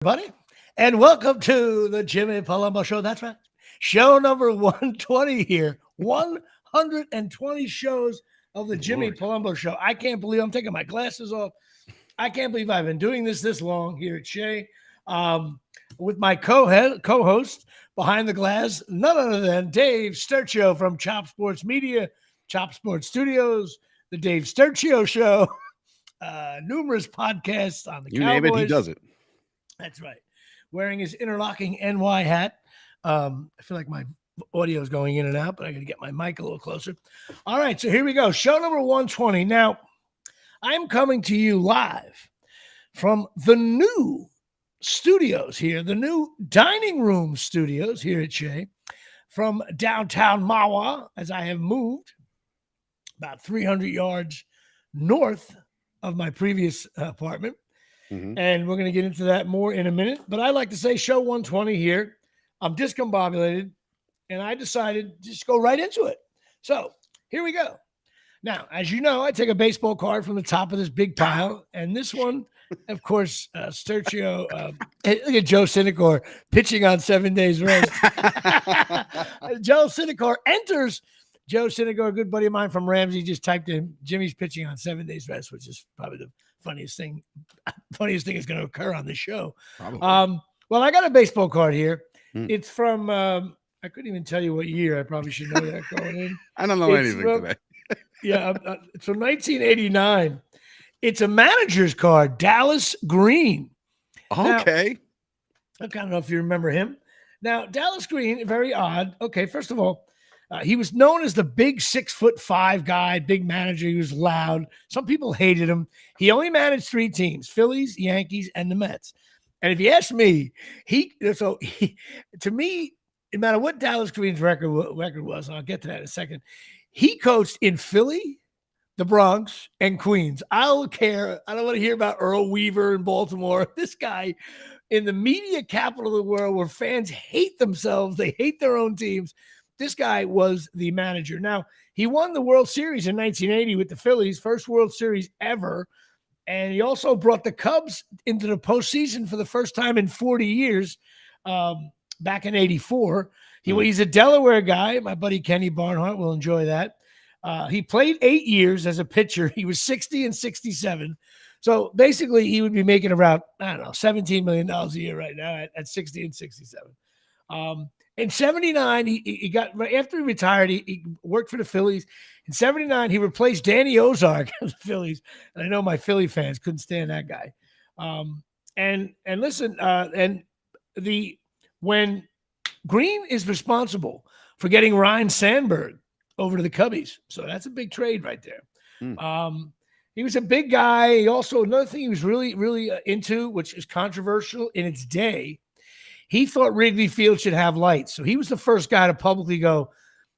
Everybody, and welcome to the Jimmy Palumbo Show. That's right. Show number 120 here. 120 shows of the Good Jimmy Lord. Palumbo Show. I can't believe I'm taking my glasses off. I can't believe I've been doing this long here at Shea. With my co-host behind the glass, none other than Dave Sturcio from Chop Sports Media, Chop Sports Studios, the Dave Sturcio Show, numerous podcasts on the You name it, he Cowboys. does it. That's right. Wearing his interlocking NY hat. I feel like my audio is going in and out, but I got to get my mic a little closer. All right, so here we go. Show number 120. Now, I'm coming to you live from the new studios here, the new dining room studios here at Shea, from downtown Mawa, as I have moved about 300 yards north of my previous apartment. And we're going to get into that more in a minute. But I like to say show 120 here. I'm discombobulated, and I decided to just go right into it. So here we go. Now, as you know, I take a baseball card from the top of this big pile, and this one, of course, Sturcio. Look at Joe Cinecor pitching on 7 days rest. Joe Cinecor enters. Joe Cinecor, a good buddy of mine from Ramsey, just typed in Jimmy's pitching on 7 days rest, which is probably the funniest thing is going to occur on the show. Well, I got a baseball card here. It's from I couldn't even tell you what year. I probably should know that going in. I don't know anything today. It's from 1989. It's a manager's card, Dallas Green. Okay. Now, I don't know if you remember him. Now, Dallas Green, very odd. Okay, first of all, he was known as the big 6'5" guy, big manager. He was loud. Some people hated him. He only managed 3 teams: Phillies, Yankees, and the Mets. And if you ask me, to me, no matter what Dallas Green's record was, and I'll get to that in a second, he coached in Philly, the Bronx, and Queens. I don't care. I don't want to hear about Earl Weaver in Baltimore. This guy in the media capital of the world where fans hate themselves. They hate their own teams. This guy was the manager. Now, he won the World Series in 1980 with the Phillies, first World Series ever. And he also brought the Cubs into the postseason for the first time in 40 years back in 84. He's a Delaware guy. My buddy Kenny Barnhart will enjoy that. He played 8 years as a pitcher. He was 60 and 67. So basically, he would be making about, $17 million a year right now at 60 and 67. In 79, he got after he retired, he worked for the Phillies. In 79, he replaced Danny Ozark of the Phillies. And I know my Philly fans couldn't stand that guy. When Green is responsible for getting Ryan Sandberg over to the Cubbies. So that's a big trade right there. He was a big guy. He also, another thing he was really, really into, which is controversial in its day, he thought Wrigley Field should have lights. So he was the first guy to publicly go,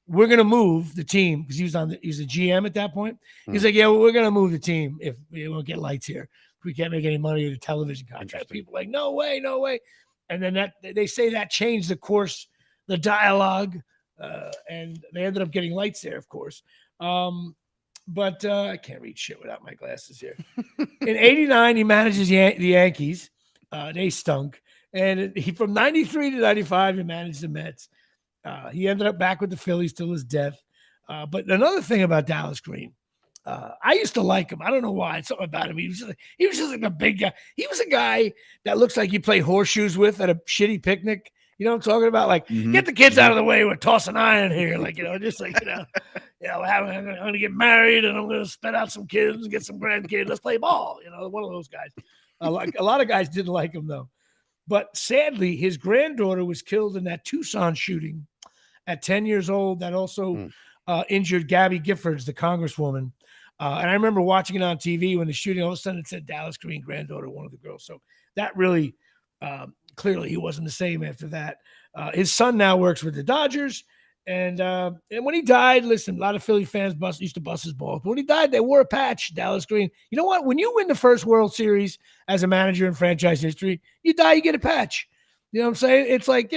we're going to move the team, because he was a GM at that point. He's like, yeah, well, we're going to move the team if we won't get lights here. If we can't make any money with a television contract. People are like, no way. And then they say that changed the course, the dialogue, and they ended up getting lights there, of course. But I can't read shit without my glasses here. In 89, he manages the Yankees. They stunk. And from 93 to 95, he managed the Mets. He ended up back with the Phillies till his death. But another thing about Dallas Green, I used to like him. I don't know why. It's something about him. He was just like a big guy. He was a guy that looks like you play horseshoes with at a shitty picnic. You know what I'm talking about? Like, get the kids out of the way. We're tossing iron here. Like, I'm going to get married and I'm going to spit out some kids and get some grandkids. Let's play ball. One of those guys. A lot of guys didn't like him, though. But sadly, his granddaughter was killed in that Tucson shooting at 10 years old. That also injured Gabby Giffords, the congresswoman. And I remember watching it on TV when the shooting, all of a sudden it said Dallas Green, granddaughter, one of the girls. So that really, clearly he wasn't the same after that. His son now works with the Dodgers. And when he died, listen, a lot of Philly fans used to bust his balls. But when he died, they wore a patch, Dallas Green. You know what? When you win the first World Series as a manager in franchise history, you die, you get a patch. You know what I'm saying? It's like,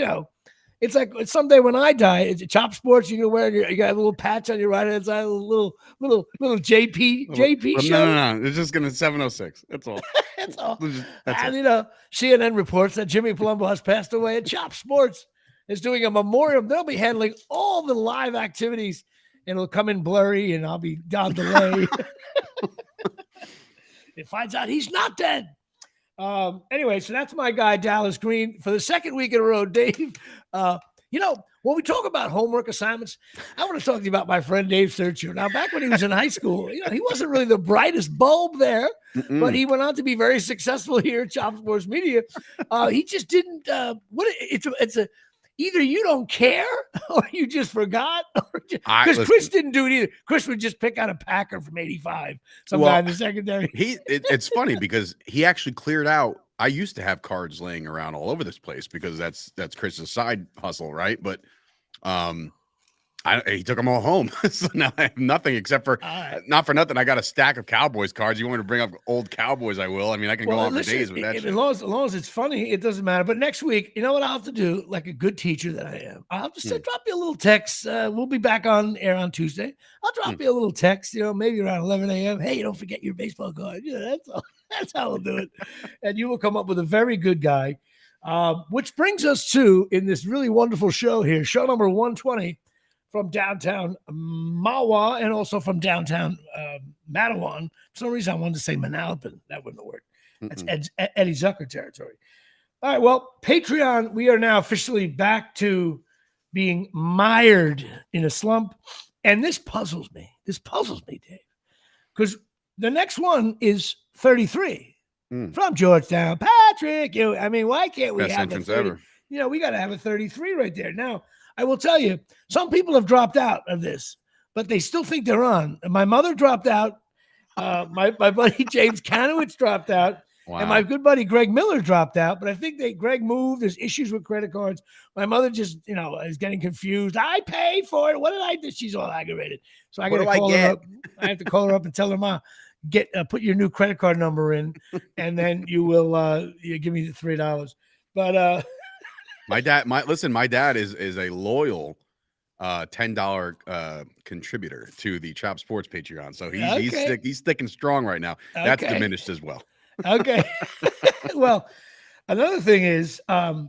It's like someday when I die, it's Chop Sports. You can wear you got a little patch on your right hand side, a little JP show. No. It's just gonna 706. That's all. That's all. That's and it. CNN reports that Jimmy Palumbo has passed away, and Chop Sports is doing a memorial. They'll be handling all the live activities, and it'll come in blurry, and I'll be on delay. It finds out he's not dead. Anyway, so that's my guy, Dallas Green, for the second week in a row. Dave, when we talk about homework assignments, I want to talk to you about my friend Dave Sergio. Now, back when he was in high school, he wasn't really the brightest bulb there, but he went on to be very successful here at Chop Sports Media. He just didn't. Either you don't care or you just forgot, because Chris didn't do it either. Chris would just pick out a Packer from '85 sometime in the secondary. It's funny because he actually cleared out. I used to have cards laying around all over this place because that's Chris's side hustle, right? But he took them all home. So now I have nothing except for, not for nothing, I got a stack of Cowboys cards. You want me to bring up old Cowboys, I will. I mean, I can go on for days with that shit. As long as it's funny, it doesn't matter. But next week, you know what I'll have to do, like a good teacher that I am? I'll just drop you a little text. We'll be back on air on Tuesday. I'll drop you a little text, maybe around 11 a.m. Hey, don't forget your baseball card. That's all. That's how we'll do it. And you will come up with a very good guy, which brings us to, in this really wonderful show here, show number 120, from downtown Mahwah and also from downtown Matawan. For some reason, I wanted to say Manalapan. That wouldn't have worked. That's Eddie Zucker territory. All right, well, Patreon, we are now officially back to being mired in a slump. And this puzzles me. Dave. Because the next one is 33 from Georgetown. Patrick, why can't we Best have entrance 30? ever. We got to have a 33 right there. Now, I will tell you, some people have dropped out of this, but they still think they're on. My mother dropped out. My buddy James Kanowitz dropped out. Wow. And my good buddy Greg Miller dropped out. But I think Greg moved. There's issues with credit cards. My mother just, is getting confused. I pay for it. What did I do? She's all aggravated. So I got to call her up. I have to call her up and tell her, Ma, put your new credit card number in, and then you will give me the $3. But my dad is a loyal $10 contributor to the Chop Sports Patreon. So he's sticking strong right now. That's diminished as well. Okay. Well, another thing is, here's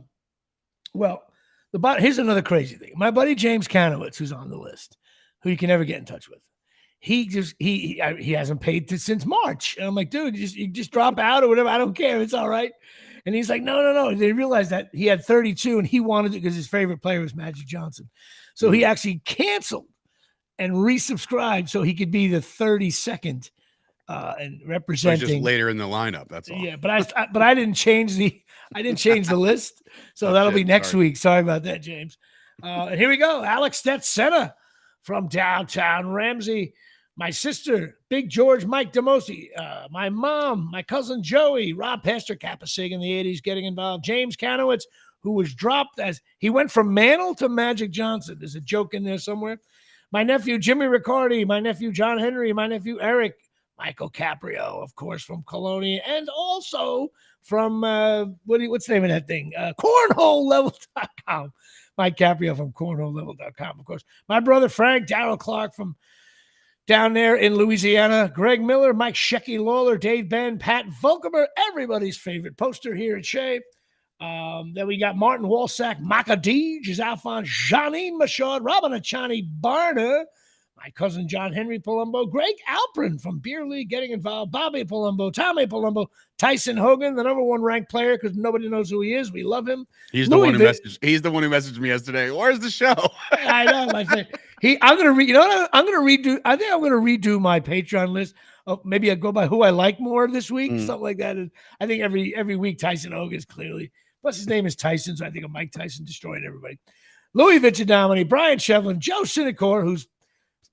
another crazy thing. My buddy James Kanowitz, who's on the list, who you can never get in touch with, he hasn't paid since March. And I'm like, dude, you just drop out or whatever. I don't care. It's all right. And he's like, no. They realized that he had 32 and he wanted it because his favorite player was Magic Johnson. So he actually canceled and resubscribed so he could be the 32nd and representing. So just later in the lineup. That's all. Yeah, but I didn't change the list. So that'll be next week. Sorry about that, James. And here we go. Alex Stetsenna from downtown Ramsey. My sister, Big George, Mike DeMosi, my mom, my cousin Joey, Rob Pastor Capasig in the 80s getting involved, James Kanowitz, who was dropped as he went from Mantle to Magic Johnson. There's a joke in there somewhere. My nephew, Jimmy Riccardi, my nephew, John Henry, my nephew, Eric, Michael Caprio, of course, from Colonia, and also from, what's the name of that thing? Cornholelevel.com. Mike Caprio from cornholelevel.com, of course. My brother, Frank, Darryl Clark from down there in Louisiana, Greg Miller, Mike Shecky Lawler, Dave Ben, Pat Volkemer, everybody's favorite poster here at Shea. Then we got Martin Walsack, Maka D, Alphonse, Janine Machad, Robin Achani Barner, my cousin John Henry Palumbo, Greg Alprin from Beer League getting involved, Bobby Palumbo, Tommy Palumbo, Tyson Hogan, the number one ranked player because nobody knows who he is. We love him. He's the one who messaged me yesterday. Where's the show? I know, my friend. I'm gonna redo. I think I'm gonna redo my Patreon list. Oh, maybe I go by who I like more this week, something like that. And I think every week Tyson Hogan is clearly. Plus his name is Tyson, so I think of Mike Tyson destroying everybody. Louis Viccidomini, Brian Shevlin, Joe Cinecor, who's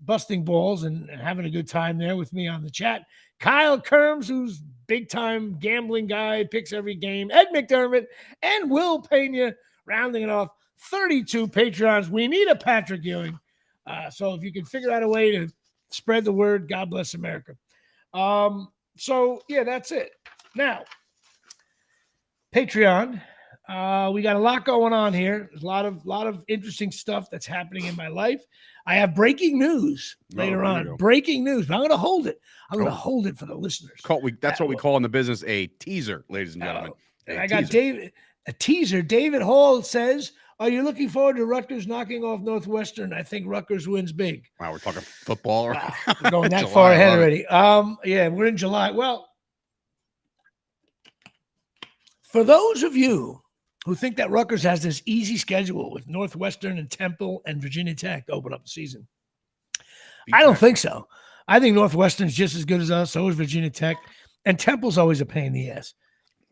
busting balls and having a good time there with me on the chat. Kyle Kerms, who's big time gambling guy, picks every game. Ed McDermott and Will Pena rounding it off. 32 Patrons. We need a Patrick Ewing. So if you can figure out a way to spread the word, God bless America. So yeah, that's it. Now, Patreon. We got a lot going on here. There's a lot of interesting stuff that's happening in my life. I have breaking news later on. Breaking news. But I'm going to hold it. I'm going to hold it for the listeners. That's what we call in the business a teaser, ladies and gentlemen. And I got a teaser. David Hall says, "Are you looking forward to Rutgers knocking off Northwestern? I think Rutgers wins big." Wow, we're talking football. Wow, we're going that far ahead already. Yeah, we're in July. Well, for those of you who think that Rutgers has this easy schedule with Northwestern and Temple and Virginia Tech to open up the season, I don't think so. I think Northwestern's just as good as us. So is Virginia Tech, and Temple's always a pain in the ass.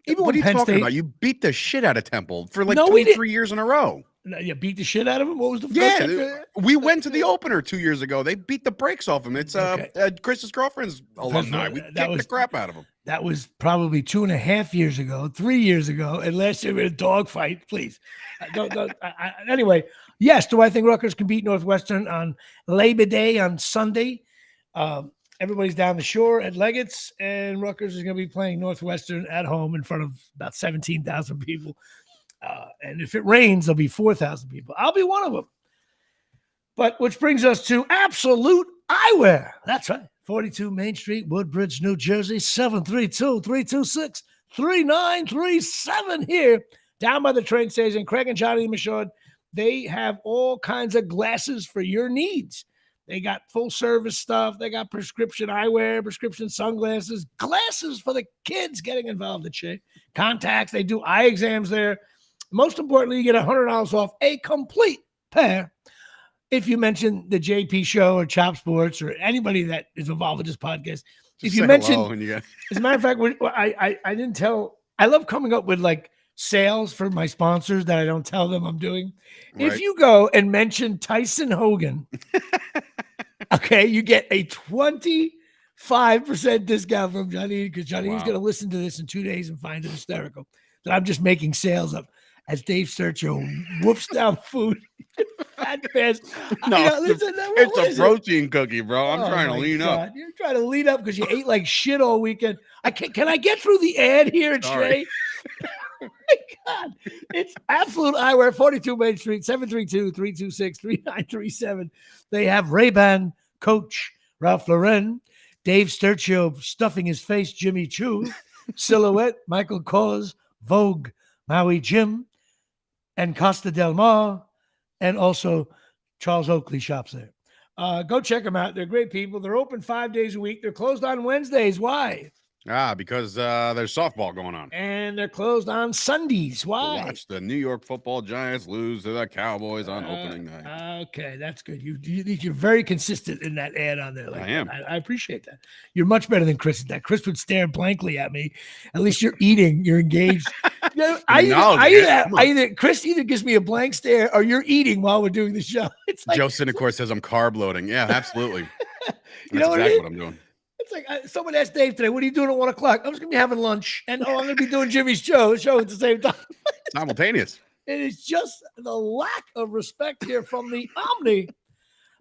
Even what are you talking about? You beat the shit out of Temple for like 23 years in a row. You beat the shit out of him? What was the first? We went to the opener 2 years ago. They beat the brakes off him. It's Chris's girlfriend's alumni. We kicked the crap out of him. That was probably 2.5 years ago, 3 years ago, and last year we had a dogfight. Please, anyway, yes. Do I think Rutgers can beat Northwestern on Labor Day on Sunday? Everybody's down the shore at Leggett's, and Rutgers is going to be playing Northwestern at home in front of about 17,000 people. And if it rains, there'll be 4,000 people. I'll be one of them. But which brings us to Absolute Eyewear. That's right. 42 Main Street, Woodbridge, New Jersey, 732-326-3937 here down by the train station. Craig and Johnny Michaud, they have all kinds of glasses for your needs. They got full service stuff. They got prescription eyewear, prescription sunglasses, glasses for the kids getting involved in shit, contacts. They do eye exams there. Most importantly, you get $100 off a complete pair if you mention the JP Show or Chop Sports or anybody that is involved with this podcast. If you mention, as a matter of fact, I didn't tell. I love coming up with like sales for my sponsors that I don't tell them I'm doing. Right. If you go and mention Tyson Hogan, okay, you get a 25% discount from Johnny, because Johnny is going to listen to this in 2 days and find it hysterical that I'm just making sales up. As Dave Sturcho woofs down food, fat fast. No, it's a protein cookie, bro. I'm trying to lean up. You're trying to lean up because you ate like shit all weekend. Can I get through the ad here, Jay? Oh my God. It's Absolute Eyewear, 42 Main Street, 732-326-3937. They have Ray-Ban, Coach, Ralph Lauren, Dave Sturcho stuffing his face, Jimmy Choo, Silhouette, Michael Kors, Vogue, Maui Jim, and Costa Del Mar, and also Charles Oakley shops there. Go check them out. They're great people. They're open 5 days a week. They're closed on Wednesdays. Why? Because there's softball going on. And they're closed on Sundays. Why? To watch the New York Football Giants lose to the Cowboys on opening night. Okay, that's good. You're very consistent in that ad on there. Like I am. I appreciate that. You're much better than Chris. That Chris would stare blankly at me. At least you're eating. You're engaged. Chris either gives me a blank stare or you're eating while we're doing the show. It's like, Joe Cinecor says I'm carb loading. Yeah, absolutely. That's exactly what I'm doing. It's like someone asked Dave today, "What are you doing at 1 o'clock?" I'm just gonna be having lunch, and I'm gonna be doing Jimmy's show at the same time. Simultaneous. It is just the lack of respect here from the Omni.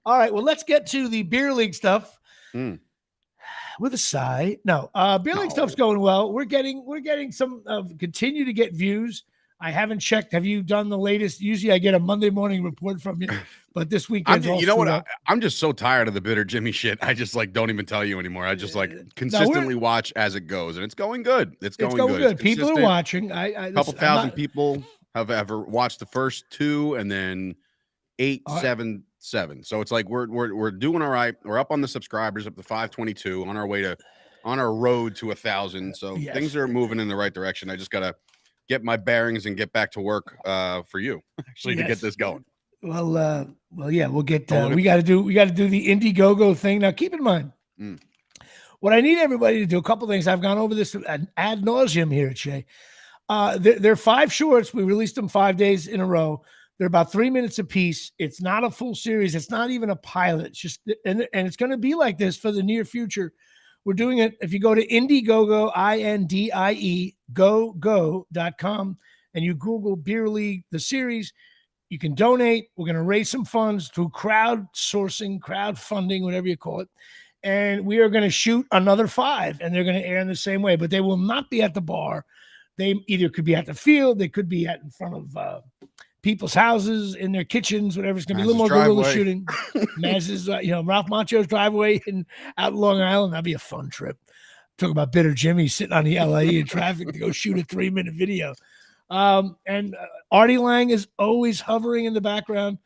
All right, well, let's get to the beer league stuff. With a sigh. No, beer league stuff's going well. We're getting some continue to get views. I haven't checked. Have you done the latest? Usually I get a Monday morning report from you, but this weekend. You know what? I'm just so tired of the bitter Jimmy shit. I just don't even tell you anymore. I just consistently watch as it goes, and it's going good. It's going good. People are watching. A couple thousand people have ever watched the first two, and then 8, 7, 7. So it's like we're doing all right. We're up on the subscribers, up to 522, on our road to 1,000. So things are moving in the right direction. I just gotta get my bearings and get back to work for you to get this going. Well, yeah, we'll get. We got to do the Indiegogo thing. Now, keep in mind, what I need everybody to do. A couple things. I've gone over this ad nauseum here, Shay. They're 5 shorts. We released them 5 days in a row. They're about 3 minutes a piece. It's not a full series. It's not even a pilot. It's just, and it's going to be like this for the near future. We're doing it. If you go to Indiegogo, INDIE, go.com, and you Google Beer League, the series, you can donate. We're going to raise some funds through crowdfunding, whatever you call it. And we are going to shoot another 5, and they're going to air in the same way, but they will not be at the bar. they either could be at the field, they could be in front of people's houses, in their kitchens, whatever. It's going to be a little more guerrilla shooting. Maz's, Ralph Macchio's driveway out in Long Island. That'd be a fun trip. Talk about bitter Jimmy sitting on the LAE in traffic to go shoot a 3-minute video. And Artie Lang is always hovering in the background.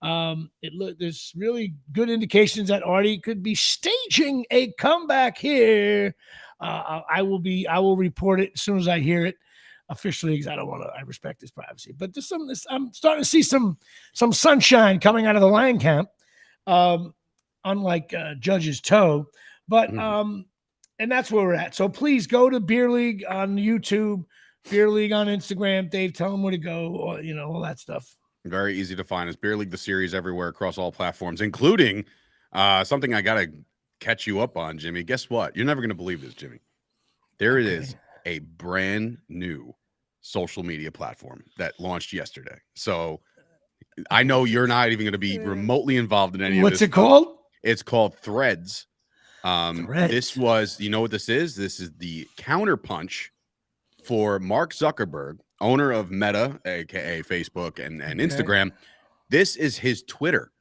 There's really good indications that Artie could be staging a comeback here. I will report it as soon as I hear it officially, because I respect his privacy. But I'm starting to see some sunshine coming out of the Lang camp, unlike Judge's toe. But and that's where we're at. So please go to Beer League on YouTube, Beer League on Instagram. Dave, tell them where to go, or, all that stuff. Very easy to find. It's Beer League the series everywhere across all platforms, including something I gotta catch you up on, Jimmy. Guess what? You're never gonna believe this, Jimmy. There it is, a brand new social media platform that launched yesterday. So I know you're not even going to be remotely involved in any of this. What's it called? It's called Threads. Threads. This was, you know what this is? This is the counterpunch for Mark Zuckerberg, owner of Meta, aka Facebook and Instagram. This is his Twitter.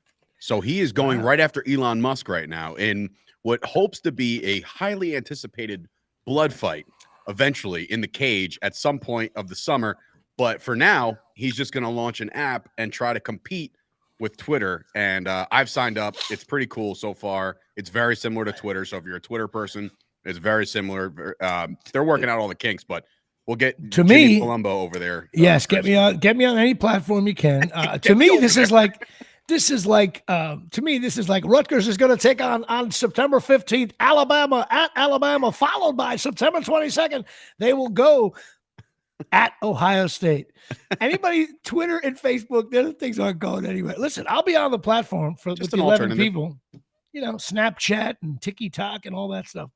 So he is going right after Elon Musk right now in what hopes to be a highly anticipated blood fight eventually in the cage at some point of the summer. But for now, he's just going to launch an app and try to compete with Twitter. And I've signed up. It's pretty cool so far. It's very similar to Twitter. So if you're a Twitter person, it's very similar. They're working out all the kinks, but we'll get Jimmy Palumbo over there. Yes, get me on any platform you can. To me, this is like Rutgers is going to take on September 15th, Alabama at Alabama, followed by September 22nd. They will go at Ohio State. Anybody, Twitter and Facebook, the other things aren't going anywhere. Listen, I'll be on the platform with 11 people, Snapchat and TikTok and all that stuff.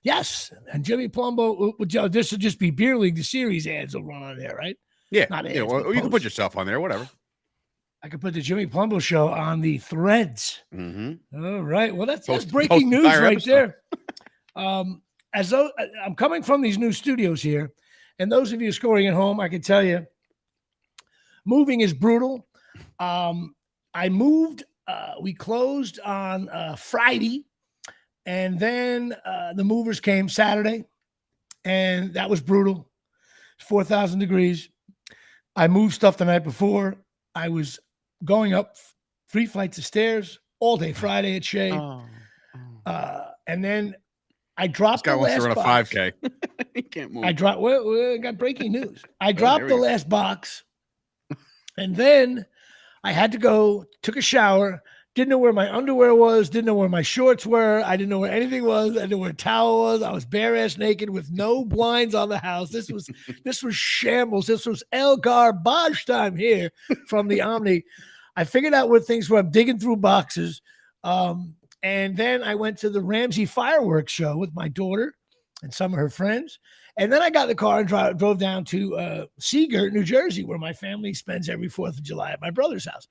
Yes. And Jimmy Palumbo, this will just be Beer League. The series ads will run on there, right? Yeah. Not ads, well, you can put yourself on there, whatever. I could put the Jimmy Palumbo show on the Threads. Mm-hmm. All right. Well, that's breaking news right there. As though I'm coming from these new studios here, and those of you scoring at home, I can tell you, moving is brutal. I moved. We closed on Friday, and then the movers came Saturday, and that was brutal. 4,000 degrees. I moved stuff the night before. I was going up 3 flights of stairs all day Friday at Shea. And then I dropped the last box. This guy wants to run a 5K. He can't move. I got breaking news. I dropped the last box, and then I had to go, took a shower, didn't know where my underwear was, didn't know where my shorts were. I didn't know where anything was. I didn't know where a towel was. I was bare ass naked with no blinds on the house. This was shambles. This was El Garbage time here from the Omni. I figured out where things were. I'm digging through boxes. And then I went to the Ramsey fireworks show with my daughter and some of her friends. And then I got in the car and drove down to Seagirt, New Jersey, where my family spends every 4th of July at my brother's house.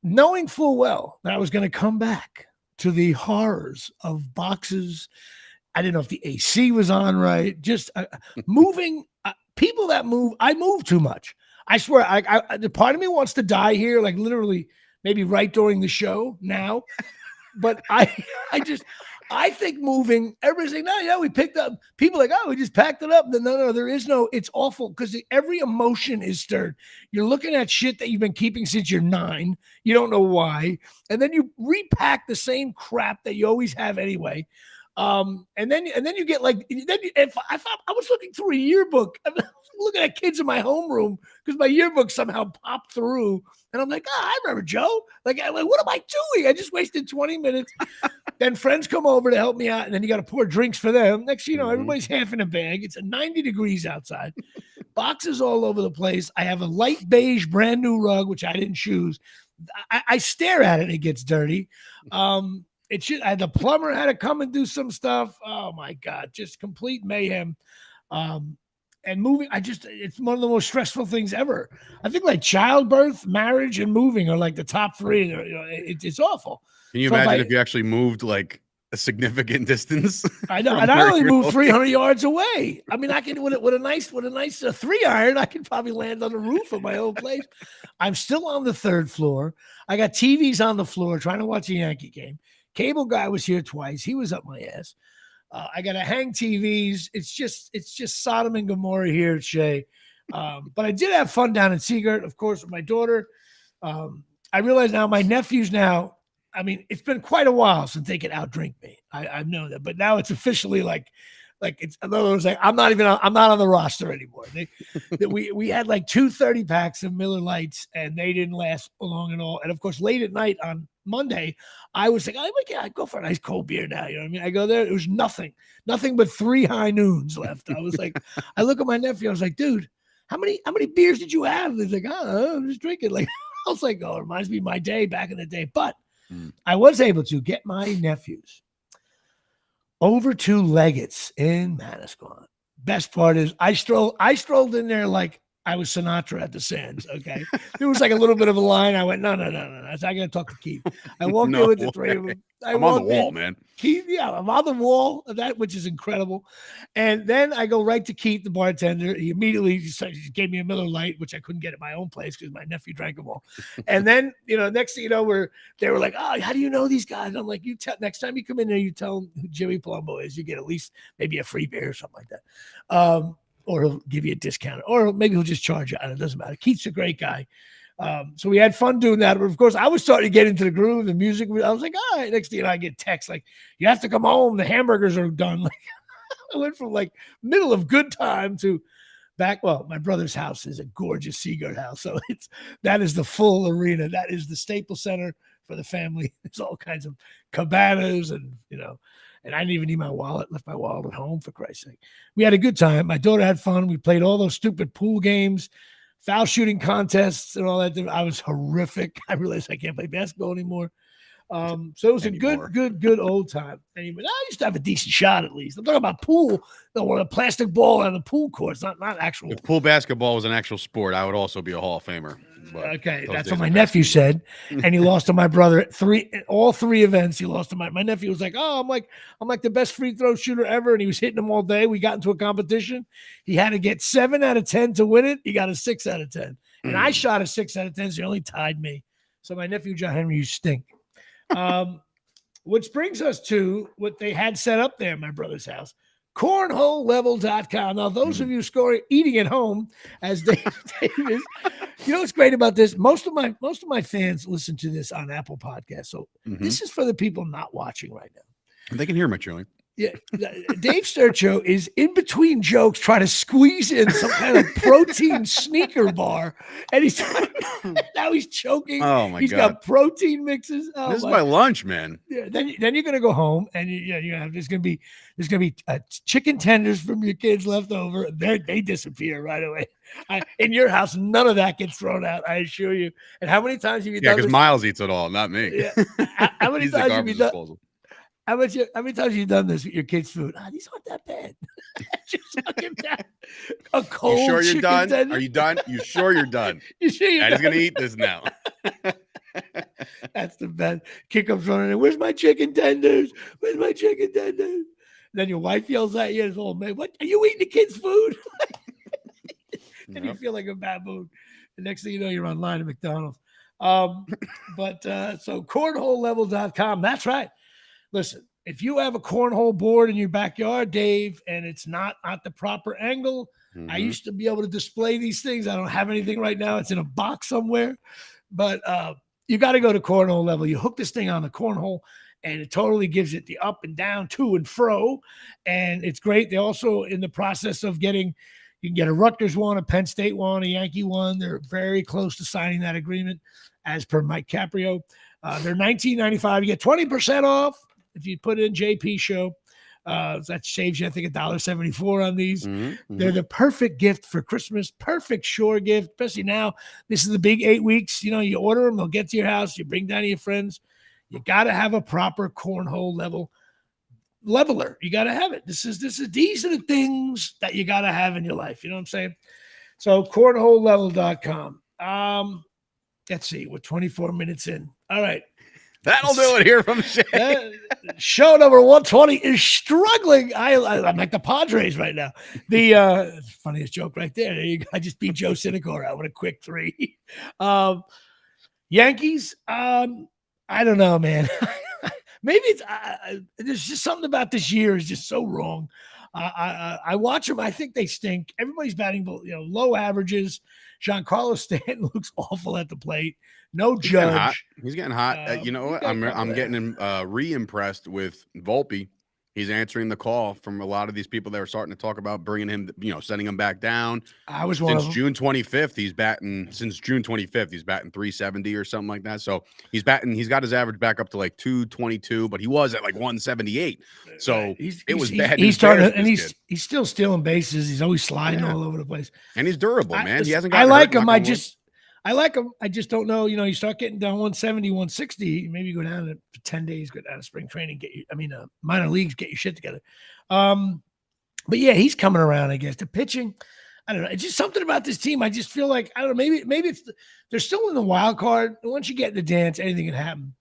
Knowing full well that I was going to come back to the horrors of boxes. I didn't know if the AC was on right. Just moving, people that move, I move too much. I swear, the part of me wants to die here, like literally maybe right during the show now. But I think moving, everybody's like, no, we picked up. People are like, oh, we just packed it up. No, there is no, it's awful because every emotion is stirred. You're looking at shit that you've been keeping since you're 9. You don't know why. And then you repack the same crap that you always have anyway. And then you get like, if I was looking through a yearbook, I was looking at kids in my homeroom because my yearbook somehow popped through. And I'm like, I remember Joe. Like, what am I doing? I just wasted 20 minutes. Then friends come over to help me out, and then you got to pour drinks for them. Next, everybody's half in a bag. It's 90 degrees outside. Boxes all over the place. I have a light beige brand new rug, which I didn't choose. I stare at it. It gets dirty. The plumber had to come and do some stuff. Oh my God, just complete mayhem. And moving, it's one of the most stressful things ever. I think like childbirth, marriage, and moving are like the top 3. It's awful. Can you imagine if you actually moved like a significant distance. I know, and I only moved 300 yards away. I mean, I can with a nice 3-iron, I can probably land on the roof of my old place. I'm still on the 3rd floor. I got TVs on the floor trying to watch a Yankee game. Cable guy was here twice. He was up my ass. I got to hang TVs. It's just Sodom and Gomorrah here at Shea. But I did have fun down in Seagirt, of course, with my daughter. I realize now my nephews now. I mean, it's been quite a while since they could outdrink me. I've known that, but now it's officially like it's in other words, like I'm not on the roster anymore. We had like 2 30-packs of Miller Lights, and they didn't last long at all. And of course, late at night on Monday, I was like, I'd go for a nice cold beer now. You know what I mean? I go there, it was nothing but 3 high noons left. I was like, I look at my nephew, I was like, dude, how many beers did you have? He's like, I'm just drinking. Like, I was like, oh, it reminds me of my day back in the day. But I was able to get my nephews over to Leggett's in Manasquan. Best part is I strolled in there like I was Sinatra at the Sands. Okay. There was like a little bit of a line. I went, no. I got to talk to Keith. I walked in with the 3 of them. I'm on the wall, man. Keith, yeah, I'm on the wall of that, which is incredible. And then I go right to Keith, the bartender. He immediately gave me a Miller Lite, which I couldn't get at my own place because my nephew drank them all. And then, next thing you know, they were like, oh, how do you know these guys? And I'm like, next time you come in there, you tell them who Jimmy Palumbo is. You get at least maybe a free beer or something like that. Or he'll give you a discount, or maybe he'll just charge you. It doesn't matter. Keith's a great guy. So we had fun doing that. But of course, I was starting to get into the groove, the music. I was like, all right, next thing I get texts like, you have to come home. The hamburgers are done. Like, I went from like middle of good time to back. Well, my brother's house is a gorgeous Seagirt house. So that is the full arena. That is the Staples Center for the family. There's all kinds of cabanas and I didn't even need my wallet. Left my wallet at home, for Christ's sake. We had a good time. My daughter had fun. We played all those stupid pool games, foul shooting contests, and all that. I was horrific. I realized I can't play basketball anymore. So it was a good old time. Anyway, I used to have a decent shot at least. I'm talking about pool, a plastic ball on the pool courts, not actual. If pool basketball was an actual sport, I would also be a Hall of Famer. Okay, that's what my nephew said, and he lost to my brother all 3 events. He lost to my nephew. Was like, oh, I'm like the best free throw shooter ever, and he was hitting them all day. We got into a competition. He had to get 7 out of 10 to win it. He got a 6 out of 10, and I shot a 6 out of 10. So he only tied me. So my nephew John Henry, you stink. Which brings us to what they had set up there at my brother's house. Cornholelevel.com. Now, those of you eating at home, as Dave is, what's great about this? Most of my fans listen to this on Apple Podcasts. So this is for the people not watching right now. They can hear much, really. Yeah, Dave Sturcho is in between jokes trying to squeeze in some kind of protein sneaker bar, and now he's choking. Oh my God! He's got protein mixes. Oh, this is my lunch, man. Yeah, then you're gonna go home, and there's gonna be chicken tenders from your kids left over. They disappear right away. In your house, none of that gets thrown out. I assure you. And how many times have you done? Yeah, because Miles eats it all, not me. Yeah. How many times have you done? Disposal. How many times have you done this with your kids' food? These aren't that bad. Just fucking bad. A cold you sure you're done? Tender? Are you done? You sure you're done? You sure you're Daddy's done? Gonna eat this now. That's the best. Kid comes running in. Where's my chicken tenders? Where's my chicken tenders? And then your wife yells at you. It's all, man, what? Are you eating the kids' food? And you feel like a baboon. The next thing you know, you're online at McDonald's. So cornholelevel.com. That's right. Listen, if you have a cornhole board in your backyard, Dave, and it's not at the proper angle, I used to be able to display these things. I don't have anything right now. It's in a box somewhere. But you got to go to Cornhole Level. You hook this thing on the cornhole, and it totally gives it the up and down, to and fro. And it's great. They're also in the process of you can get a Rutgers one, a Penn State one, a Yankee one. They're very close to signing that agreement, as per Mike Caprio. They're $19.95. You get 20% off if you put in JP Show. That saves you, I think, $1.74 on these. They're the perfect gift for Christmas, perfect shore gift, especially now. This is the big 8 weeks. You order them, they'll get to your house. You bring down to your friends. You got to have a proper cornhole leveler. You got to have it. These are the things that you got to have in your life. You know what I'm saying? So cornholelevel.com. Let's see. We're 24 minutes in. All right. That'll do it here from Shay. Show number 120 is struggling. I'm like the Padres right now. The funniest joke right there. I just beat Joe Cinecor out with a quick 3. Yankees. I don't know, man. Maybe it's there's just something about this year is just so wrong. I watch them. I think they stink. Everybody's batting, low averages. Giancarlo Stanton looks awful at the plate. No Judge. He's getting hot. You know what? I'm getting re-impressed with Volpe. He's answering the call from a lot of these people that were starting to talk about bringing him, sending him back down. I was one of them. June 25th, he's batting 370 or something like that. So he's got his average back up to like 222, but he was at like 178. So it was bad. He's starting, and he's still stealing bases. He's always sliding all over the place. And he's durable, man. He hasn't I like him. I like him. I just don't know. You start getting down 170, 160. Maybe you go down for 10 days, go down to spring training, minor leagues, get your shit together. But yeah, he's coming around, I guess. The pitching, I don't know. It's just something about this team. I just feel like, I don't know, maybe it's they're still in the wild card. Once you get in the dance, anything can happen.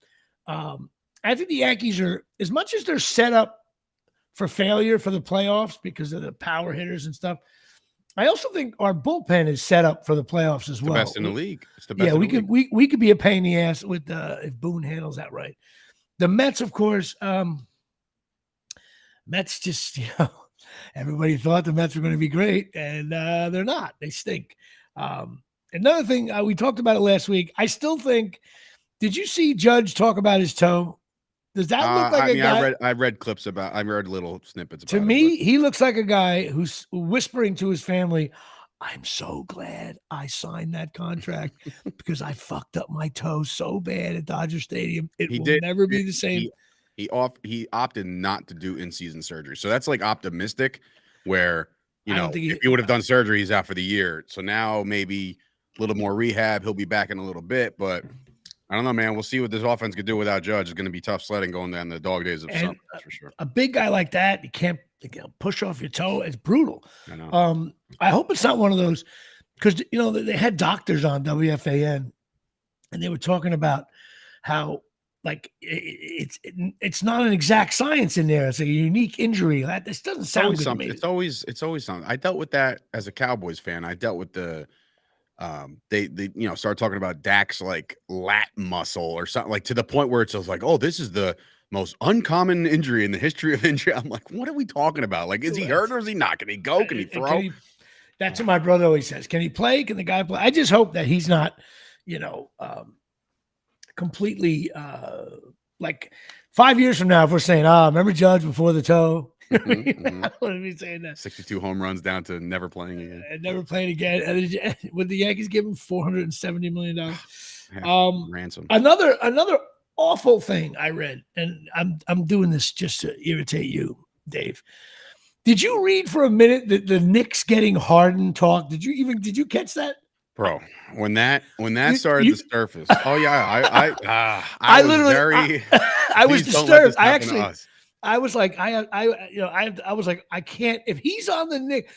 I think the Yankees are, as much as they're set up for failure for the playoffs because of the power hitters and stuff, I also think our bullpen is set up for the playoffs as well. The best in the league. It's the best. Yeah, we could be a pain in the ass with if Boone handles that right. The Mets, of course, Mets just everybody thought the Mets were going to be great, and they're not. They stink. Another thing we talked about it last week. I still think. Did you see Judge talk about his toe? Does that look like a guy? I read clips about. I read little snippets. To me, he looks like a guy who's whispering to his family, "I'm so glad I signed that contract because I fucked up my toe so bad at Dodger Stadium. It will never be the same." He opted not to do in-season surgery, so that's like optimistic. Where if he would have done surgery, he's out for the year. So now maybe a little more rehab. He'll be back in a little bit, but. I don't know, man. We'll see what this offense could do without Judge. It's going to be tough sledding going down the dog days of summer. That's for sure. A big guy like that, you can't push off your toe. It's brutal. I know. I hope it's not one of those because they had doctors on WFAN, and they were talking about how it's not an exact science in there. It's a unique injury. This doesn't sound good to me. It's always something. I dealt with that as a Cowboys fan. I dealt with the. They start talking about Dak's like lat muscle or something, like to the point where it's just like, oh, this is the most uncommon injury in the history of injury. I'm like, what are we talking about? Like, is he hurt or is he not? Can he go? Can he throw? That's what my brother always says. Can he play? Can the guy play? I just hope that he's not, completely like 5 years from now, if we're saying, remember Judge before the toe? I don't want to be saying that. 62 home runs down to never playing again. And never playing again. Would the Yankees give him $470 million? Ransom. Another awful thing I read, and I'm doing this just to irritate you, Dave. Did you read for a minute the Knicks getting Harden talk? Did you catch that? Bro, when that started to surface, oh yeah, I was literally I was disturbed. I was like, I was like, I can't. If he's on the Knicks,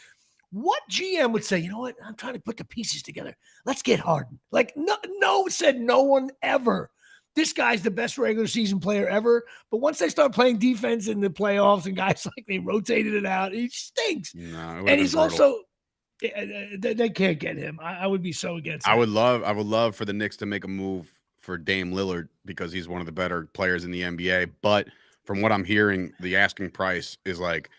what GM would say? You know what? I'm trying to put the pieces together. Let's get Harden. Like, no, said no one ever. This guy's the best regular season player ever. But once they start playing defense in the playoffs and guys like they rotated it out, he stinks. No, and he's also. They can't get him. I would be so against. I would love for the Knicks to make a move for Dame Lillard because he's one of the better players in the NBA, but. From what I'm hearing, the asking price is like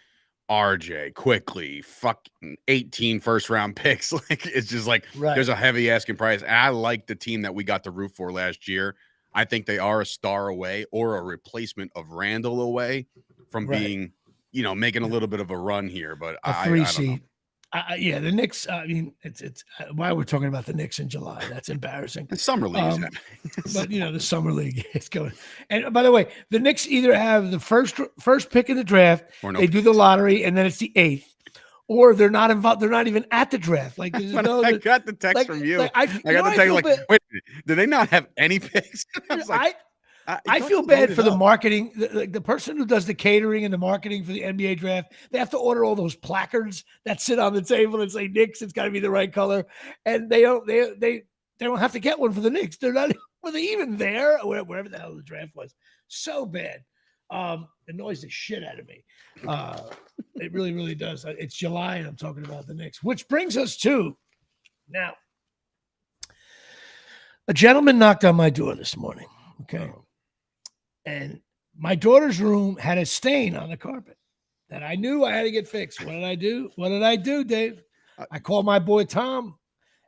RJ quickly, fucking 18 first-round picks. Like it's just like There's a heavy asking price. And I like the team that we got to root for last year. I think they are a star away or a replacement of Randall away from being, making a little bit of a run here. But a 3 seed. Yeah, the Knicks. I mean, it's why we're talking about the Knicks in July. That's embarrassing. The summer league is happening. But the summer league is going. And by the way, the Knicks either have the first pick in the draft, or they do the lottery, and then it's the 8th, or they're not involved. They're not even at the draft. Like I got the text from you. I got the text like, wait, do they not have any picks? I feel bad for the marketing. The person who does the catering and the marketing for the NBA draft, they have to order all those placards that sit on the table and say Knicks. It's got to be the right color, and they don't have to get one for the Knicks. They're not. Were they even there? Or wherever the hell the draft was. So bad. It annoys the shit out of me. It really, really does. It's July, and I'm talking about the Knicks, which brings us to now. A gentleman knocked on my door this morning. Okay. And my daughter's room had a stain on the carpet that I knew I had to get fixed. What did I do? What did I do, Dave? I called my boy Tom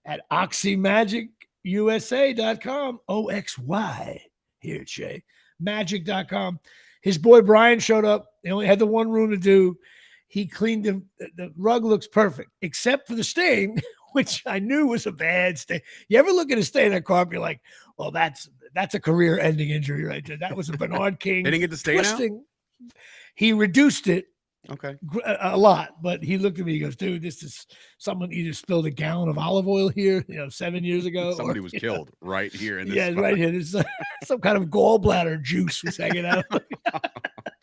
at OxyMagicUSA.com. OXY here, Shay. Magic.com. His boy Brian showed up. They only had the one room to do. He cleaned them. The rug looks perfect, except for the stain, which I knew was a bad stain. You ever look at a stain on carpet, you're like, well, that's a career-ending injury right there. That was a Bernard King. They didn't get the stain out? He reduced it. Okay. A lot, but he looked at me. He goes, "Dude, this is someone either spilled a gallon of olive oil here, 7 years ago. Somebody was killed right here in this. Yeah, spot. right here. There's some kind of gallbladder juice was hanging out."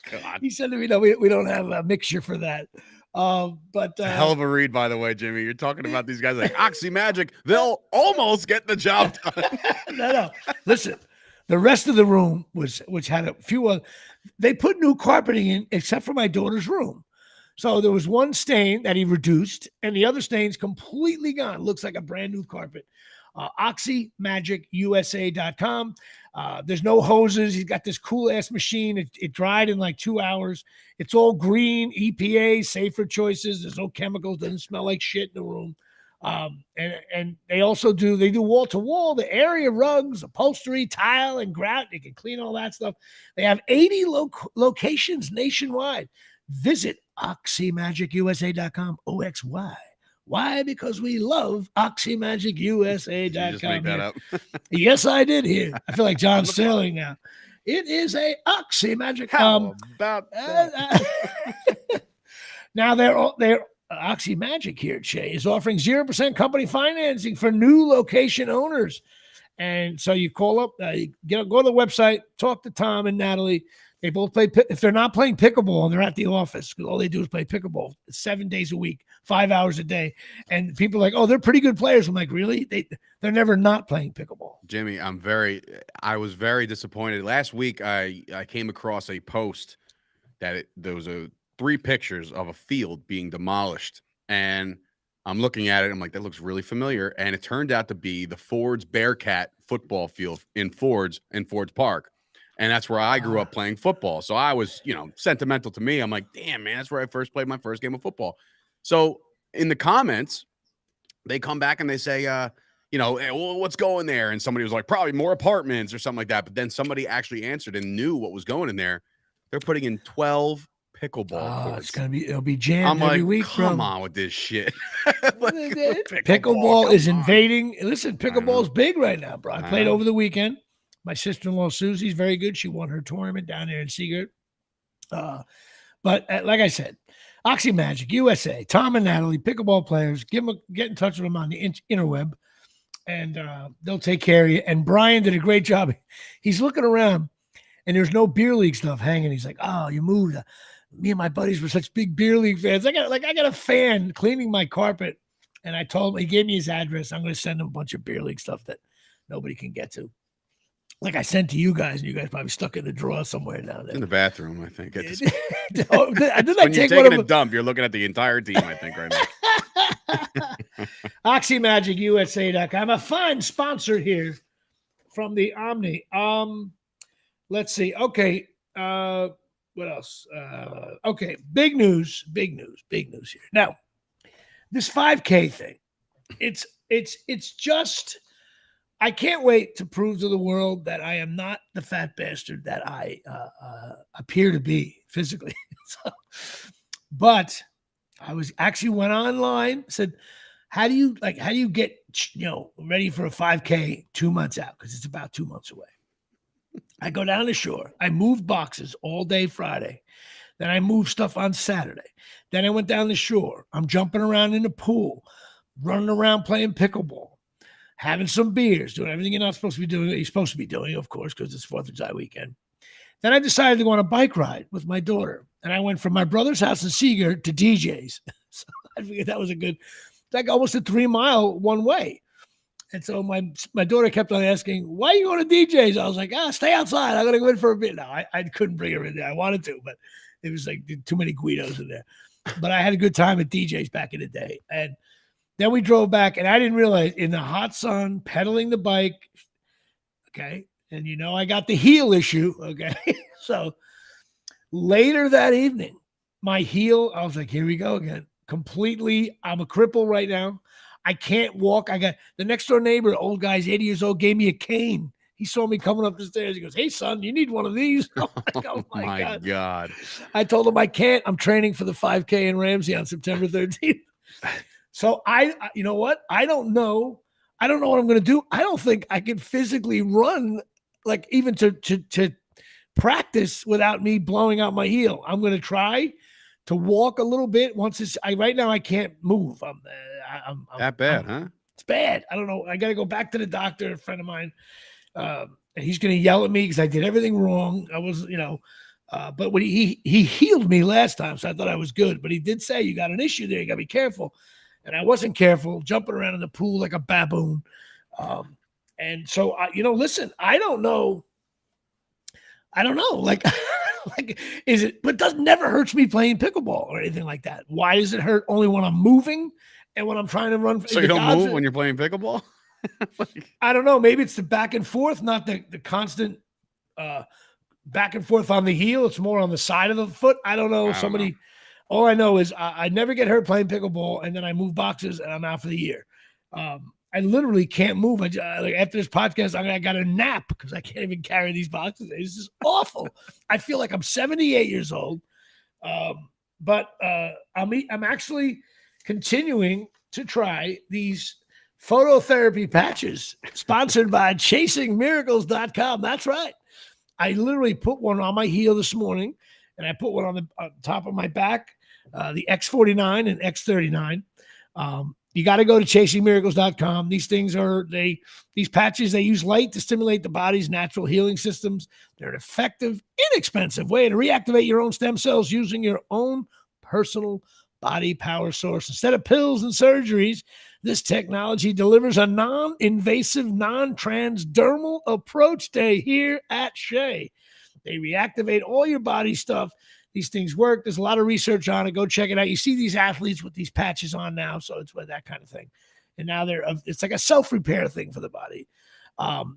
God. He said to me, "No, we don't have a mixture for that." But hell of a read, by the way, Jimmy. You're talking about these guys like Oxy Magic. They'll almost get the job done. No. Listen, the rest of the room which had a few. They put new carpeting in, except for my daughter's room. So there was one stain that he reduced, and the other stain's completely gone. Looks like a brand new carpet. OxyMagicUSA.com. There's no hoses. He's got this cool ass machine. It dried in like 2 hours. It's all green, EPA, safer choices. There's no chemicals. Doesn't smell like shit in the room. And they also do wall to wall, the area rugs, upholstery, tile, and grout. They can clean all that stuff. They have 80 locations nationwide. Visit OxyMagicUSA.com. OXY. Why? Because we love OxyMagicUSA.com. Did you just make that up? Yes, I did here. I feel like John Sterling now. It is a Oxy Magic. How about that? Now they're Oxy Magic here, Shay, is offering 0% company financing for new location owners. And so you call up, go to the website, talk to Tom and Natalie. They both play. If they're not playing pickleball, they're at the office because all they do is play pickleball 7 days a week, 5 hours a day. And people are like, oh, they're pretty good players. I'm like, really? They're never not playing pickleball. Jimmy, I was very disappointed. Last week, I came across a post that there was 3 pictures of a field being demolished. And I'm looking at it. I'm like, that looks really familiar. And it turned out to be the Ford's Bearcat football field in Ford's Park. And that's where I grew up playing football. So I was, sentimental to me. I'm like, damn, man, that's where I first played my first game of football. So in the comments, they come back and they say, hey, well, what's going there? And somebody was like, probably more apartments or something like that. But then somebody actually answered and knew what was going in there. They're putting in 12 pickleball courts. It'll be jammed every week. Come on with this shit. Pickleball is invading. Listen, pickleball's big right now, bro. I played over the weekend. My sister-in-law, Susie's very good. She won her tournament down there in Seagirt. But like I said, Oxy Magic, USA, Tom and Natalie, pickleball players, get in touch with them on the interweb, and they'll take care of you. And Brian did a great job. He's looking around, and there's no beer league stuff hanging. He's like, oh, you moved. Me and my buddies were such big beer league fans. I got a fan cleaning my carpet, and I told him, he gave me his address. I'm going to send him a bunch of beer league stuff that nobody can get to. Like I sent to you guys, and you guys probably stuck in the drawer somewhere down there. In the bathroom, I think. Did when I you're taking a dump, you're looking at the entire team, I think, right now. OxyMagicUSA.com. A fine sponsor here from the Omni. Let's see. Okay. What else? Okay. Big news here. Now, this 5K thing, it's just, I can't wait to prove to the world that I am not the fat bastard that I appear to be physically. But I went online, said, how do you get, ready for a 5K 2 months out? Because it's about 2 months away. I go down the shore. I moved boxes all day Friday. Then I moved stuff on Saturday. Then I went down the shore. I'm jumping around in the pool, running around playing pickleball, having some beers, doing everything you're not supposed to be doing. You're supposed to be doing, of course, because it's 4th of July weekend. Then I decided to go on a bike ride with my daughter. And I went from my brother's house in Seagirt to DJ's. So I figured that was like almost a 3 mile one way. And so my daughter kept on asking, why are you going to DJ's? I was like, stay outside. I'm going to go in for a bit. No, I couldn't bring her in there. I wanted to, but it was like too many Guidos in there. But I had a good time at DJ's back in the day. And then we drove back, and I didn't realize in the hot sun, pedaling the bike, okay, and I got the heel issue, okay? So later that evening, my heel, I was like, here we go again. Completely, I'm a cripple right now. I can't walk. I got the next door neighbor, old guy's 80 years old, gave me a cane. He saw me coming up the stairs. He goes, hey, son, you need one of these. I'm like, oh, my God. I told him I can't. I'm training for the 5K in Ramsey on September 13th. So you know what? I don't know what I'm going to do. I don't think I can physically run, like even to practice without me blowing out my heel. I'm going to try to walk a little bit once right now I can't move. I'm that bad, huh? It's bad. I don't know. I got to go back to the doctor, a friend of mine. And he's going to yell at me because I did everything wrong. I was, but when he healed me last time, so I thought I was good. But he did say, you got an issue there. You got to be careful. And I wasn't careful, jumping around in the pool like a baboon. And so, listen, I don't know. Like, is it, but it never hurts me playing pickleball or anything like that. Why does it hurt only when I'm moving and when I'm trying to run? So you don't move when you're playing pickleball? I don't know. Maybe it's the back and forth, not the constant back and forth on the heel. It's more on the side of the foot. I don't know. All I know is I never get hurt playing pickleball, and then I move boxes and I'm out for the year. I literally can't move. Like after this podcast, I got a nap because I can't even carry these boxes. It's just awful. I feel like I'm 78 years old. But I'm actually continuing to try these phototherapy patches sponsored by chasingmiracles.com. That's right. I literally put one on my heel this morning, and I put one on the top of my back, the X49 and X39. You got to go to chasingmiracles.com. These things these patches, they use light to stimulate the body's natural healing systems. They're an effective, inexpensive way to reactivate your own stem cells using your own personal body power source. Instead of pills and surgeries, this technology delivers a non-invasive, non-transdermal approach to here at Shea. They reactivate all your body stuff. These things work. There's a lot of research on it. Go check it out. You see these athletes with these patches on now, so it's that kind of thing. And now it's like a self-repair thing for the body.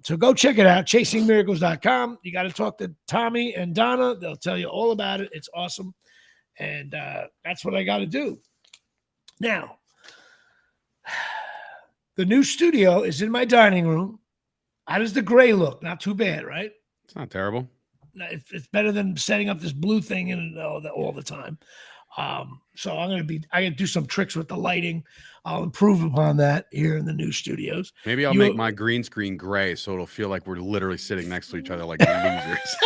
So go check it out, chasingmiracles.com. You got to talk to Tommy and Donna. They'll tell you all about it. It's awesome. And that's what I got to do. Now, the new studio is in my dining room. How does the gray look? Not too bad, right? It's not terrible. It's better than setting up this blue thing in all the time. So I got to do some tricks with the lighting. I'll improve upon that here in the new studios. Maybe I'll make my green screen gray so it'll feel like we're literally sitting next to each other like losers.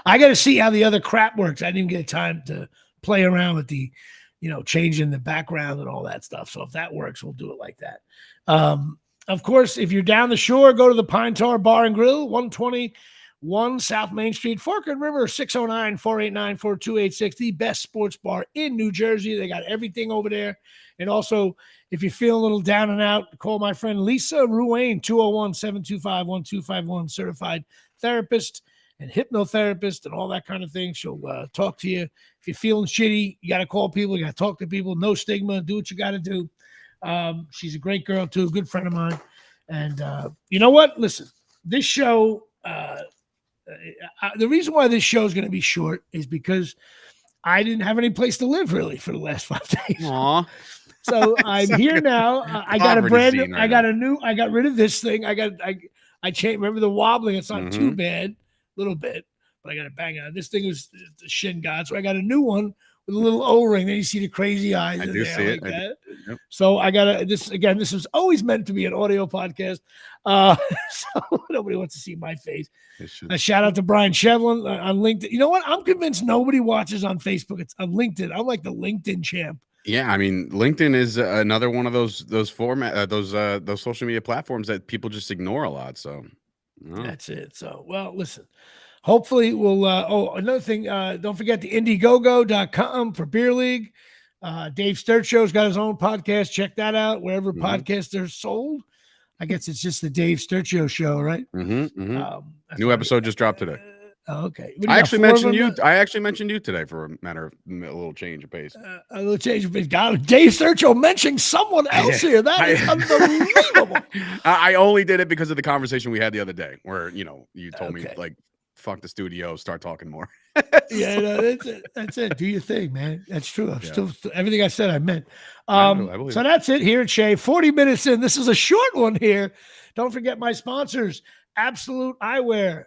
I got to see how the other crap works. I didn't even get time to play around with the, changing the background and all that stuff. So if that works, we'll do it like that. Of course, if you're down the shore, go to the Pine Tar Bar and Grill, 121 South Main Street, Forked River, 609-489-4286, the best sports bar in New Jersey. They got everything over there. And also, if you feel a little down and out, call my friend Lisa Ruane, 201-725-1251, certified therapist and hypnotherapist and all that kind of thing. She'll talk to you. If you're feeling shitty, you got to call people. You got to talk to people. No stigma. Do what you got to do. She's a great girl too, a good friend of mine. And you know what? Listen, this show, the reason why this show is going to be short is because I didn't have any place to live really for the last 5 days. Aww. So I'm here now. I got a brand new, I got rid of this thing. I changed. Remember the wobbling? It's not too bad, a little bit, but I got to bang on. This thing is the shin god. So I got a new one with a little O-ring. Then you see the crazy eyes. I do see it. Yep. So I got this again. This was always meant to be an audio podcast. So nobody wants to see my face. A shout out to Brian Shevlin on LinkedIn. You know what? I'm convinced nobody watches on Facebook. It's on LinkedIn. I'm like the LinkedIn champ. Yeah, I mean, LinkedIn is another one of those social media platforms that people just ignore a lot. So that's it. So, well, listen, hopefully we'll, another thing, don't forget the Indiegogo.com for Beer League. Dave Sturt Show's got his own podcast. Check that out wherever Mhm. podcasts are sold. I guess it's just the Dave Sturt Show, right? New episode just dropped today. Okay. I actually mentioned you. I actually mentioned you today for a matter of a little change of pace. A little change of pace. God, Dave Sturt Show mentioning someone else here. That is unbelievable. I only did it because of the conversation we had the other day, where you told me like, "Fuck the studio, start talking more." That's it. That's it. Do your thing, man. That's true. I'm still everything I said I meant. So that's it here at Shea. 40 minutes in. This is a short one here. Don't forget my sponsors: Absolute Eyewear,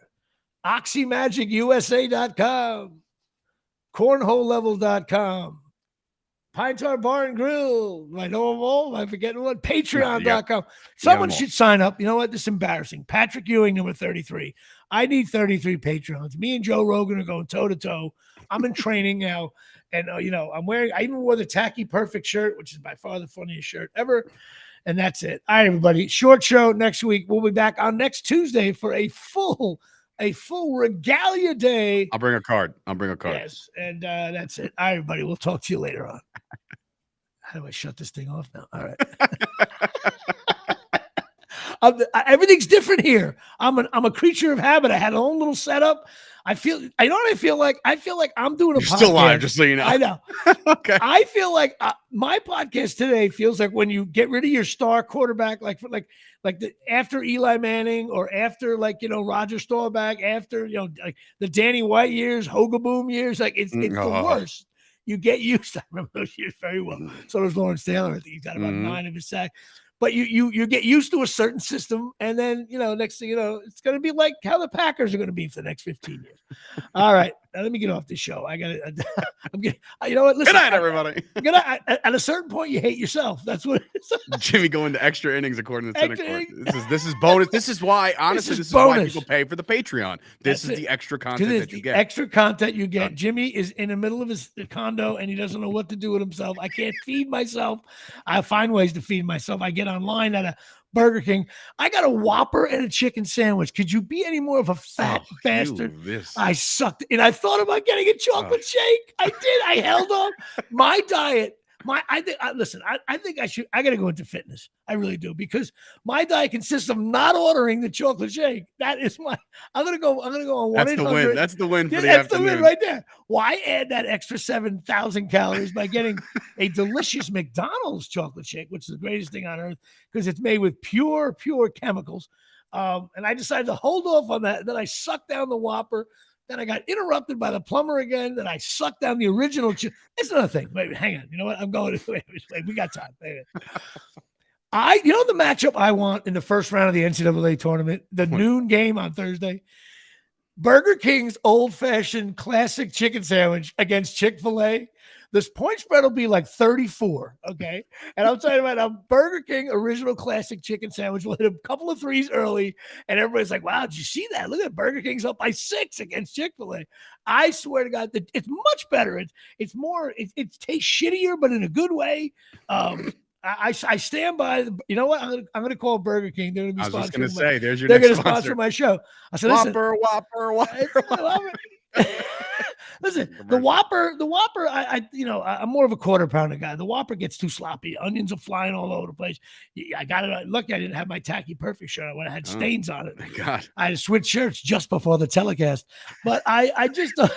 OxyMagicUSA.com, CornholeLevel.com, Pine Tar Bar and Grill. I know them all. I'm forgetting one. Patreon.com. Someone should sign up. You know what? This is embarrassing. Patrick Ewing, number 33. I need 33 Patreons. Me and Joe Rogan are going toe to toe. I'm in training now. And, I even wore the Tacky Perfect shirt, which is by far the funniest shirt ever. And that's it. All right, everybody. Short show next week. We'll be back on next Tuesday for a full regalia day. I'll bring a card. Yes. And that's it. All right, everybody. We'll talk to you later on. How do I shut this thing off now? All right. Everything's different here. I'm a creature of habit. I had a own little setup. I feel like I'm doing a podcast. Still live, just so you know. I know. Okay. I feel like my podcast today feels like when you get rid of your star quarterback, like after Eli Manning or after Roger Staubach, after like the Danny White years, Hogaboom years, like it's the worst. You get used to. I remember those years very well. So does Lawrence Taylor. I think he's got about 9 of his sacks. But you get used to a certain system, and then next thing you know, it's going to be like how the Packers are going to be for the next 15 years. All right, now let me get off the show. I got it. I'm getting. You know what? Listen, good night, everybody. At a certain point, you hate yourself. That's what. Jimmy going to extra innings according to Cynic. This is bonus. This is why, honestly, this is why people pay for the Patreon. This is the extra content that you get. Extra content you get. Jimmy is in the middle of his condo and he doesn't know what to do with himself. I can't feed myself. I find ways to feed myself. I get online at a Burger King. I got a Whopper and a chicken sandwich. Could you be any more of a fat bastard? I sucked. And I thought about getting a chocolate shake. I did. I held on. My diet. I think I got to go into fitness. I really do, because my diet consists of not ordering the chocolate shake. That is I'm going to go on 1-800. That's the win. That's the win for the afternoon. That's the win right there. Why add that extra 7,000 calories by getting a delicious McDonald's chocolate shake, which is the greatest thing on earth because it's made with pure chemicals. And I decided to hold off on that. Then I sucked down the Whopper. Then I got interrupted by the plumber again. Then I sucked down the original. It's another thing. Wait, hang on. You know what? I'm going to wait. We got time. The matchup I want in the first round of the NCAA tournament, the noon game on Thursday, Burger King's old-fashioned classic chicken sandwich against Chick-fil-A. This point spread will be like 34, okay? And I'm talking about a Burger King original classic chicken sandwich. We'll hit a couple of threes early, and everybody's like, wow, did you see that? Look at Burger King's up by 6 against Chick-fil-A. I swear to God, it's much better. It's more, it tastes shittier, but in a good way. I stand by. You know what? I'm going to call Burger King. They're going to be. I was just going to say, there's your. They're going to sponsor my show. I said, Whopper. Listen, the Whopper. I'm more of a quarter pounder guy. The Whopper gets too sloppy. Onions are flying all over the place. I got it. Lucky I didn't have my Tacky Perfect shirt. I would have had stains on it. God, I had to switch shirts just before the telecast. But I just don't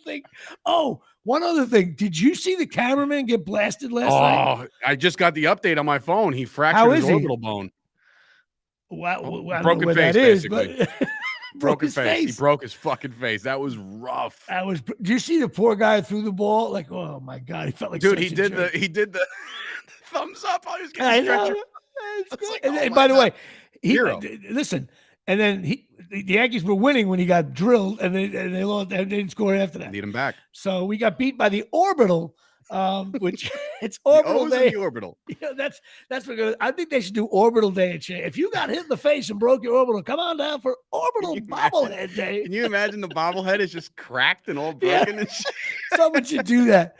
think. Oh, one other thing. Did you see the cameraman get blasted last night? Oh, I just got the update on my phone. He fractured his orbital bone. Well, broken face, basically. Broken face. He broke his fucking face. That was rough. Do you see the poor guy threw the ball? Like, oh my God, he felt like he did the thumbs up. I know. And by the way, listen. And then the Yankees were winning when he got drilled, and they lost. They didn't score after that. Need him back. So we got beat by the orbital, which it's orbital day. The orbital. That's what I think they should do orbital day at Shea. If you got hit in the face and broke your orbital, come on down for orbital bobblehead day. Can you imagine the bobblehead is just cracked and all broken and shit? Someone should do that.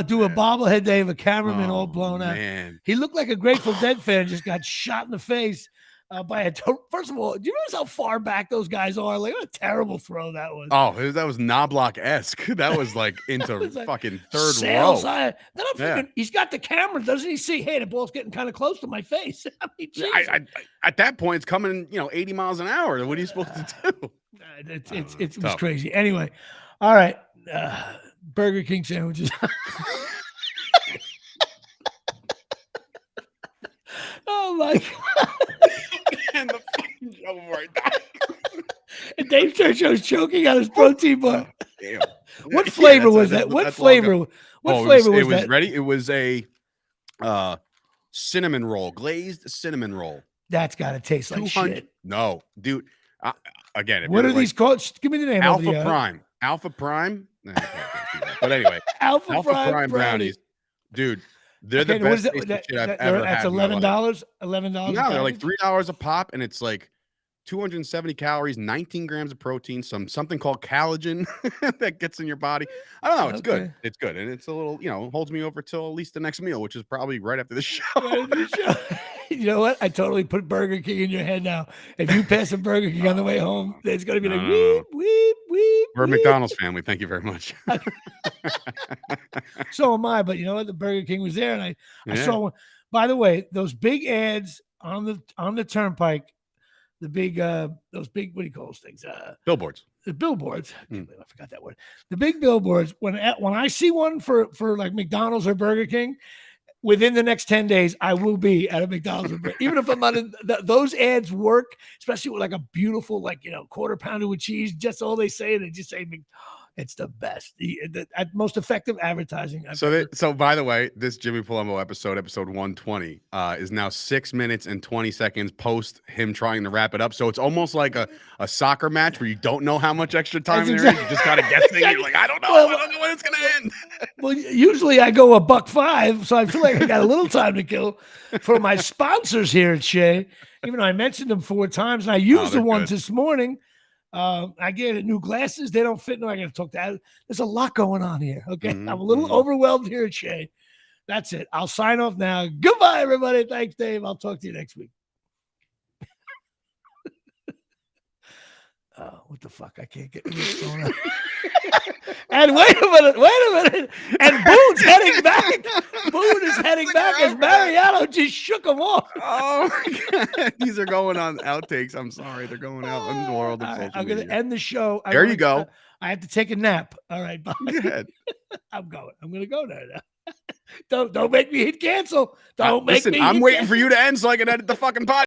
Do a bobblehead day of a cameraman all blown out. Man. He looked like a Grateful Dead fan, just got shot in the face. First of all, do you notice how far back those guys are? Like, what a terrible throw that was. Oh, that was Knobloch-esque. That was like into like fucking third row. Then I'm thinking, he's got the camera. Doesn't he see, hey, the ball's getting kind of close to my face? I mean, at that point, it's coming, 80 miles an hour. What are you supposed to do? It was crazy. Anyway, all right. Burger King sandwiches. Oh my God. And the fucking show right now. And Dave Churchill's choking on his protein bar. Damn. What flavor was that? What flavor? What flavor was that? It was ready. It was a cinnamon roll, glazed cinnamon roll. That's got to taste like shit. No, dude. Again, what are these called? Give me the name. Alpha Prime. Alpha Prime. But anyway, Alpha Prime brownies, dude. They're the best shit I've ever had. That's $11. $11. No, they're like $3 a pop, and it's like 270 calories, 19 grams of protein, something called collagen that gets in your body. I don't know. It's good. It's good, and it's a little, holds me over till at least the next meal, which is probably right after the show. You know what? I totally put Burger King in your head now. If you pass a Burger King on the way home, it's going to be like, weep, weep, weep. We're a McDonald's family. Thank you very much. So am I. But you know what? The Burger King was there, and I saw one. By the way, those big ads on the turnpike, the big those big, what do you call those things? Billboards. The billboards. I forgot that word. The big billboards. When I see one for like McDonald's or Burger King, within the next 10 days, I will be at a McDonald's. Even if I'm not in, those ads work, especially with like a beautiful, quarter pounder with cheese. Just all they say, they just say, it's the best, the most effective advertising. So by the way, this Jimmy Palumbo episode 120, is now 6 minutes and 20 seconds post him trying to wrap it up. So it's almost like a soccer match where you don't know how much extra time there is. You just kind of guessing. You're like, I don't know when it's going to end. Well, usually I go $1.05, so I feel like I got a little time to kill for my sponsors here at Shea. Even though I mentioned them 4 times, and I used the ones this morning. I get new glasses. They don't fit. No, I got to talk to that. There's a lot going on here. Okay. I'm a little overwhelmed here at Shea. That's it. I'll sign off now. Goodbye, everybody. Thanks, Dave. I'll talk to you next week. What the fuck? I can't get what's going on. And wait a minute. And Boone's heading back. Boone is heading back as Mariano just shook him off. Oh my God. These are going on outtakes. I'm sorry. They're going out in the world of social I'm going to end the show. There you go. I have to take a nap. All right. Bye. Go ahead. I'm going. I'm going to go there now. Don't make me hit cancel. Don't make me. I'm waiting for you to end so I can edit the fucking podcast.